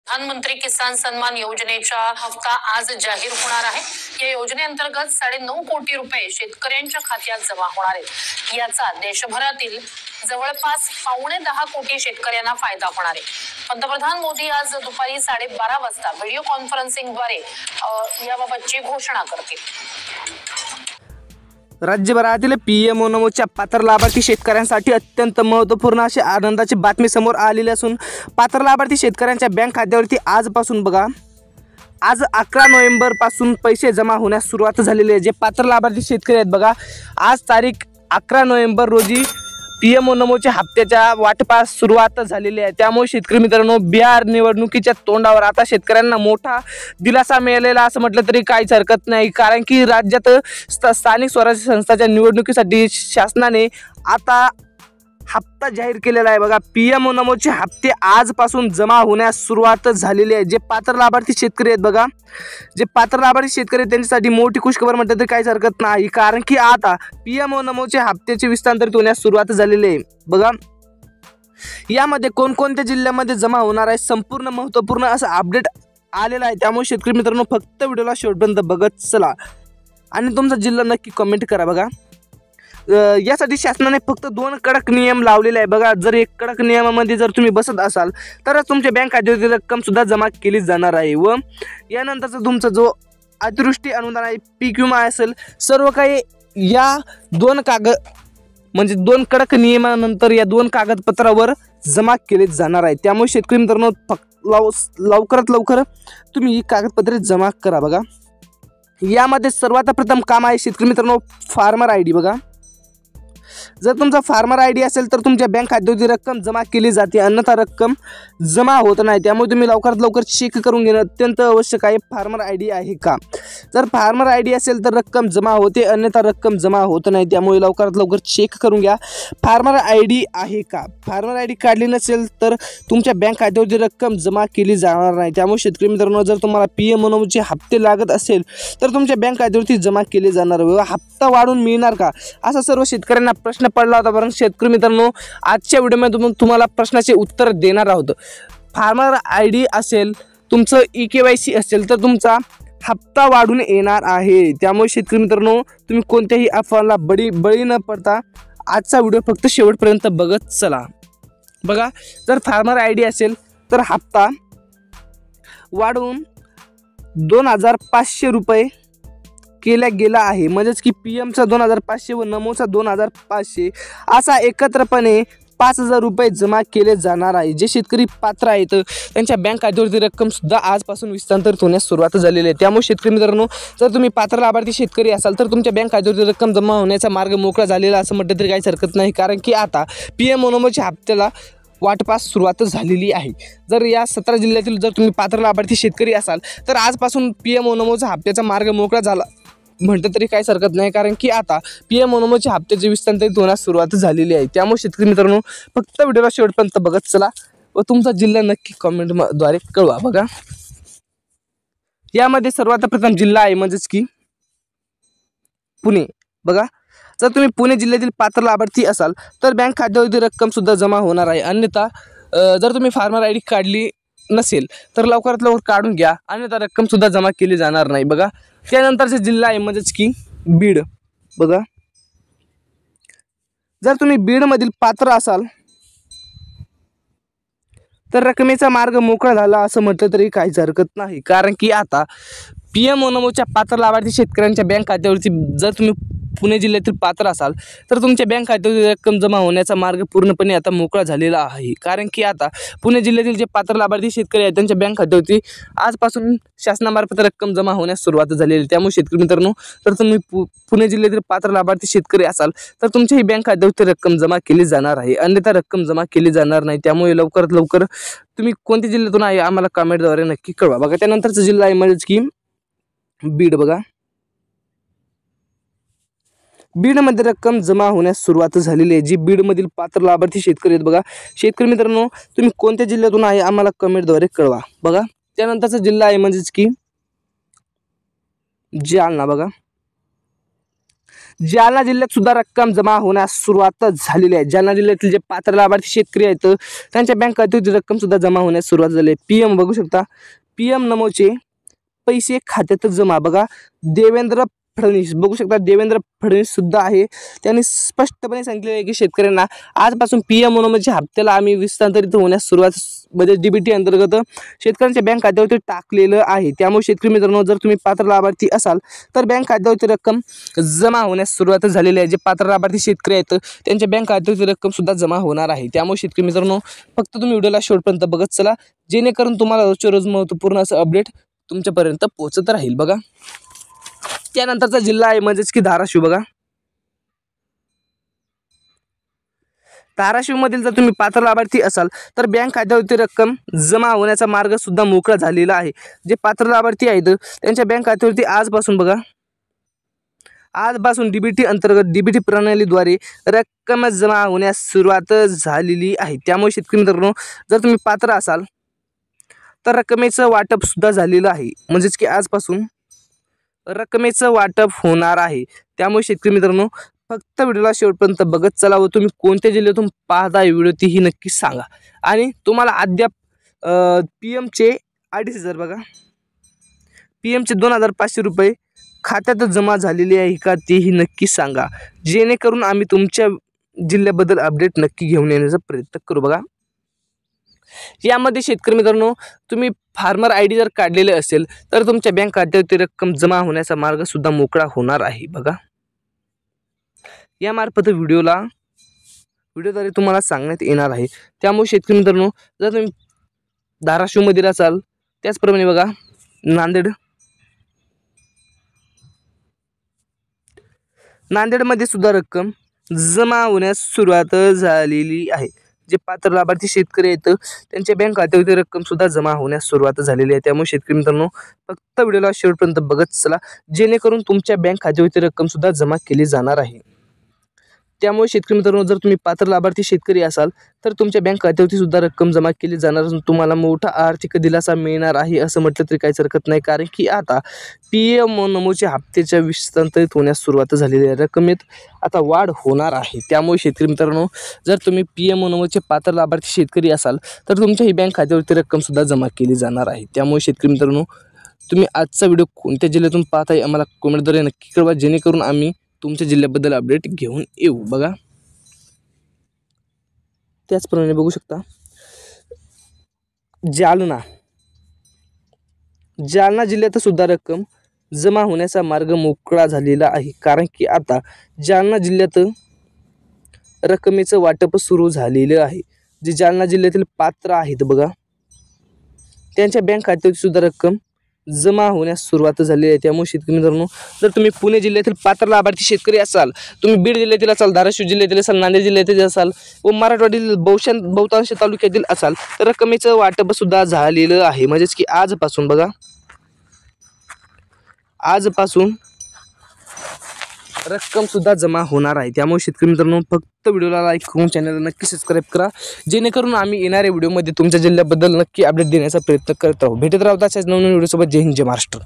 प्रधानमंत्री किसान सन्मान योजनेचा हप्ता आज जाहीर होणार आहे। या योजनेअंतर्गत 9.5 कोटी रुपये शेतकऱ्यांच्या खात्यात जमा होणार आहेत। याचा देशभरातील जवळपास 9.25 कोटी शेतकऱ्यांना फायदा होणार आहे। पंतप्रधान मोदी आज दुपारी 12:30 वाजता व्हिडिओ कॉन्फरन्सिंगद्वारे याबाबतची घोषणा करतील। राज्यभरातील पीएमओ नमोच्या पात्र लाभार्थी शेतकऱ्यांसाठी अत्यंत महत्त्वपूर्ण अशी आनंदाची बातमी समोर आलेली असून पात्र लाभार्थी शेतकऱ्यांच्या बँक खात्यावरती आजपासून बघा आज 11 नोव्हेंबर पासून पैसे जमा होण्यास सुरुवात झालेली आहे। जे पात्र लाभार्थी शेतकरी आहेत बघा आज तारीख 11 नोव्हेंबर रोजी पीएमओ नमोच्या हप्त्याच्या वाटपास सुरुवात झालेली आहे। त्यामुळे शेतकरी मित्रांनो बिहार निवडणुकीच्या तोंडावर आता शेतकऱ्यांना मोठा दिलासा मिळालेला असं म्हटलं तरी काहीच हरकत नाही, कारण की राज्यात स्थानिक स्वराज्य संस्थांच्या निवडणुकीसाठी शासनाने आता हप्ता जाहीर केलेला आहे। बघा पीएमओ नमोचे हप्ते आजपासून जमा होण्यास सुरुवात झालेली आहे। जे पात्र लाभार्थी शेतकरी आहेत बघा जे पात्र लाभार्थी शेतकरी त्यांच्यासाठी मोठी खुशखबर म्हटलं तरी काहीच हरकत नाही, कारण की आता पीएमओ नमोचे हप्त्याचे विस्तारित होण्यास सुरुवात झालेली आहे। बघा यामध्ये कोणकोणत्या जिल्ह्यामध्ये जमा होणार आहे संपूर्ण महत्त्वपूर्ण असं अपडेट आलेलं आहे। त्यामुळे शेतकरी मित्रांनो फक्त व्हिडिओला शेवटपर्यंत बघत चला आणि तुमचा जिल्हा नक्की कमेंट करा। बघा यासाठी शासनाने फक्त 2 कडक नियम लावलेले आहे। बघा जर एक कडक नियमामध्ये जर तुम्ही बसत असाल तर तुमच्या बँक खात्यावरती रक्कम सुद्धा जमा केली जाणार आहे व यानंतरचा तुमचा जो अतिवृष्टी अनुदान आहे पीक विमा असेल सर्व काही या 2 म्हणजे 2 कडक नियमानंतर या 2 कागदपत्रावर जमा केले जाणार आहे। त्यामुळे शेतकरी मित्रांनो लवकरात लवकर तुम्ही ही कागदपत्रे जमा करा। बघा यामध्ये सर्वात प्रथम काम आहे शेतकरी मित्रांनो फार्मर आयडी। बघा जर तुमचा फार्मर आयडी असेल तर तुमच्या बँक खात्यावरती रक्कम जमा केली जाते, अन्यथा रक्कम जमा होत नाही। त्यामुळे तुम्ही लवकरात लवकर चेक करून घेणं अत्यंत आवश्यक आहे फार्मर आयडी आहे का। जर फार्मर आयडी असेल तर रक्कम जमा होते, अन्यथा रक्कम जमा होत नाही। त्यामुळे लवकरात लवकर चेक करून घ्या फार्मर आयडी आहे का। फार्मर आयडी काढली नसेल तर तुमच्या बँक खात्यावरती रक्कम जमा केली जाणार नाही। त्यामुळे शेतकरी मित्रांनो जर तुम्हाला पीएमओ नमोचे हप्ते लागत असेल तर तुमच्या बँक खात्यावरती जमा केले जाणार व हप्ता वाढून मिळणार का असा सर्व शेतकऱ्यांना प्रश्न पडला होता। कारण शेतकरी मित्रांनो आजच्या व्हिडिओमध्ये तुम्हाला प्रश्नाचे उत्तर देणार आहोत। फार्मर आयडी असेल तुमचं EKYC असेल तर तुमचा हप्ता वाढून येणार आहे। त्यामुळे शेतकरी मित्रांनो तुम्ही कोणत्याही अफवाला बळी न पडता आजचा व्हिडिओ फक्त शेवटपर्यंत बघत चला। बघा जर फार्मर आयडी असेल तर हप्ता वाढवून 2500 रुपये केला गेला आहे। म्हणजेच की पीएमचा 2500 व नमोचा 2500 असा एकत्रपणे 5000 रुपये जमा केले जाणार आहे। जे शेतकरी पात्र आहेत त्यांच्या बँक खात्यावरती रक्कम सुद्धा आजपासून विस्तारित होण्यास सुरुवात झालेली आहे। त्यामुळे शेतकरी मित्रांनो जर तुम्ही पात्र लाभार्थी शेतकरी असाल तर तुमच्या बँक खात्यावरती रक्कम जमा होण्याचा मार्ग मोकळा झालेला असं म्हटलं तरी काहीच हरकत नाही, कारण की आता पीएमओ नमोच्या हप्त्याला वाटपास सुरुवात झालेली आहे। जर या 17 जिल्ह्यातील जर तुम्ही पात्र लाभार्थी शेतकरी असाल तर आजपासून पीएमओ नमोचा हप्त्याचा मार्ग मोकळा झाला म्हटलं तरी काहीच हरकत नाही, कारण की आता पीएमओ नमोच्या हप्त्याचे विस्तारित होण्यास सुरुवात झालेली आहे। त्यामुळे शेतकरी मित्रांनो फक्त व्हिडिओला शेवटपर्यंत बघत चला व तुमचा जिल्हा नक्की कमेंटद्वारे कळवा। बघा यामध्ये सर्वात प्रथम जिल्हा आहे म्हणजेच की पुणे। बघा जर तुम्ही पुणे जिल्ह्यातील पात्र लाभार्थी असाल तर बँक खात्यावरती रक्कम सुद्धा जमा होणार आहे, अन्यथा जर तुम्ही फार्मर आयडी काढली नसेल तर लवकरात लवकर काढून घ्या, अन्यथा रक्कम सुद्धा जमा केली जाणार नाही। बघा त्यानंतरचा जिल्हा आहे म्हणजेच की बीड। बघा जर तुम्ही बीडमधील पात्र असाल तर रकमेचा मार्ग मोकळा झाला असं म्हटलं तरी काहीच हरकत नाही, कारण की आता पीएमओ नमोच्या पात्र लाभार्थी शेतकऱ्यांच्या बँक खात्यावरती जर तुम्ही पुणे जिल्ह्यातील पात्र असाल तर तुमच्या बँक खात्यावरती रक्कम जमा होण्याचा मार्ग पूर्णपणे आता मोकळा झालेला आहे, कारण की आता पुणे जिल्ह्यातील जे पात्र लाभार्थी शेतकरी आहेत त्यांच्या बँक खात्यावरती आजपासून शासनामार्फत रक्कम जमा होण्यास सुरुवात झालेली आहे। त्यामुळे शेतकरी मित्रांनो जर तुम्ही पुणे जिल्ह्यातील पात्र लाभार्थी शेतकरी असाल तर तुमच्याही बँक खात्यावरती रक्कम जमा केली जाणार आहे, अन्यथा रक्कम जमा केली जाणार नाही। त्यामुळे लवकरात लवकर तुम्ही कोणत्या जिल्ह्यातून आहे आम्हाला कमेंटद्वारे नक्की कळवा। बघा त्यानंतरचा जिल्हा आहे म्हणजेच की बीड। बघा बीडमध्ये रक्कम जमा होण्यास सुरुवात झालेली आहे। जी बीडमधील पात्र लाभार्थी शेतकरी आहेत बघा शेतकरी मित्रांनो तुम्ही कोणत्या जिल्ह्यातून आहे आम्हाला कमेंटद्वारे कळवा। बघा त्यानंतरचा जिल्हा आहे म्हणजेच की जालना। बघा जालना जिल्ह्यात सुद्धा रक्कम जमा होण्यास सुरुवात झालेली आहे। जालना जिल्ह्यातील जे पात्र लाभार्थी शेतकरी आहेत त्यांच्या बँक खात्यावरती रक्कम सुद्धा जमा होण्यास सुरुवात झाली आहे। PM बघू शकता, PM नमोचे पैसे खात्यात जमा। बघा, देवेंद्र फडणवीस बघू शकता, देवेंद्र फडणवीस सुद्धा आहे। त्यांनी स्पष्टपणे सांगितले आहे की शेतकऱ्यांना आजपासून PM नमोच्या हप्त्याला आम्ही विस्तारित होण्यास सुरुवात म्हणजे DBT अंतर्गत शेतकऱ्यांच्या बँक खात्यावरती टाकलेलं आहे। त्यामुळे शेतकरी मित्रांनो, जर तुम्ही पात्र लाभार्थी असाल तर बँक खात्यावरती रक्कम जमा होण्यास सुरुवात झालेली आहे। जे पात्र लाभार्थी शेतकरी आहेत त्यांच्या बँक खात्यावरती रक्कम सुद्धा जमा होणार आहे। त्यामुळे शेतकरी मित्रांनो, फक्त तुम्ही व्हिडिओला शेवटपर्यंत बघत चला, जेणेकरून तुम्हाला रोजच्या रोज महत्त्वपूर्ण असं अपडेट तुमच्यापर्यंत पोहोचत राहील। बघा, त्यानंतरचा जिल्हा आहे म्हणजेच की धाराशिव। बघा, धाराशिव मधील जर तुम्ही पात्र लाभार्थी असाल तर बँक खात्यावरती रक्कम जमा होण्याचा मार्ग सुद्धा मोकळा झालेला आहे। जे पात्र लाभार्थी आहेत त्यांच्या बँक खात्यावरती आजपासून बघा, आजपासून DBT अंतर्गत DBT प्रणालीद्वारे रक्कम जमा होण्यास सुरुवात झालेली आहे। त्यामुळे शेतकरी मित्रांनो, जर तुम्ही पात्र असाल तर रकमेचं वाटप सुद्धा झालेलं आहे, म्हणजेच की आजपासून रकमेचं वाटप होणार आहे। त्यामुळे शेतकरी मित्रांनो, फक्त व्हिडिओला शेवटपर्यंत बघत चला व तुम्ही कोणत्या जिल्ह्यातून पाहताय व्हिडिओ तीही नक्की सांगा। आणि तुम्हाला अद्याप PMचे 2,500 बघा, PMचे 2,500 रुपये खात्यात जमा झालेले आहे का तेही नक्की सांगा, जेणेकरून आम्ही तुमच्या जिल्ह्याबद्दल अपडेट नक्की घेऊन येण्याचा प्रयत्न करू। बघा, यामध्ये शेतकरी मित्रांनो, तुम्ही फार्मर ID जर काढलेले असेल तर तुमच्या बँक खात्यावरती रक्कम जमा होण्याचा मार्ग सुद्धा मोकळा होणार आहे। बघा, यामार्फत व्हिडिओद्वारे तुम्हाला सांगण्यात येणार आहे। त्यामुळे शेतकरी मित्रांनो, जर तुम्ही धाराशिवमधील असाल, त्याचप्रमाणे बघा नांदेडमध्ये सुद्धा रक्कम जमा होण्यास सुरुवात झालेली आहे। जे पात्र लाभार्थी शेतकरी आहेत त्यांच्या बँक खात्यावरती रक्कम सुद्धा जमा होण्यास सुरुवात झालेली आहे। त्यामुळे शेतकरी मित्रांनो, फक्त व्हिडिओला शेवटपर्यंत बघत चला, जेणेकरून तुमच्या बँक खात्यावरती रक्कम सुद्धा जमा केली जाणार आहे। त्यामुळे शेतकरी मित्रांनो, जर तुम्ही पात्र लाभार्थी शेतकरी असाल तर तुमच्या बँक खात्यावरती सुद्धा रक्कम जमा केली जाणार असून तुम्हाला मोठा आर्थिक दिलासा मिळणार आहे असं म्हटलं तरी काहीच हरकत नाही। कारण की आता PM नमोच्या हप्त्याच्या विस्तारित होण्यास सुरुवात झालेली आहे, रकमेत आता वाढ होणार आहे। त्यामुळे शेतकरी मित्रांनो, जर तुम्ही PM नमोचे पात्र लाभार्थी शेतकरी असाल तर तुमच्याही बँक खात्यावरती रक्कम सुद्धा जमा केली जाणार आहे। त्यामुळे शेतकरी मित्रांनो, तुम्ही आजचा व्हिडिओ कोणत्या जिल्ह्यातून पाहताय आम्हाला कमेंटद्वारे नक्की कळवा, जेणेकरून आम्ही तुमच्या जिल्ह्याबद्दल अपडेट घेऊन येऊ। बघा, त्याचप्रमाणे बघू शकता, जालना जिल्ह्यात सुद्धा रक्कम जमा होण्याचा मार्ग मोकळा झालेला आहे। कारण की आता जालना जिल्ह्यात रकमेचं वाटप सुरू झालेलं आहे। जे जालना जिल्ह्यातील पात्र आहेत बघा, त्यांच्या बँक खात्यावरती सुद्धा रक्कम जमा होण्यास सुरुवात झाली आहे। त्यामुळे शेतकरी मित्रांनो, जर तुम्ही पुणे जिल्ह्यातील पात्र लाभार्थी शेतकरी असाल, तुम्ही बीड जिल्ह्यातील असाल, धाराशिव जिल्ह्यातील असाल, नांदेड जिल्ह्यातील असाल व मराठवाड्यातील बहुतांश तालुक्यातील असाल तर रकमेचं वाटप सुद्धा झालेलं आहे। म्हणजेच की आजपासून बघा, आजपासून रक्कम सुद्धा जमा होणार आहे। त्यामुळे शेतकरी मित्रांनो, फक्त व्हिडिओला लाईक करून चॅनलला नक्की सबस्क्राईब करा, जेणेकरून आम्ही येणाऱ्या व्हिडिओमध्ये तुमच्या जिल्ह्याबद्दल नक्की अपडेट देण्याचा प्रयत्न करत राहू। भेटत राहू अशाच नवीन व्हिडिओसोबत। जय हिंद, जय महाराष्ट्र।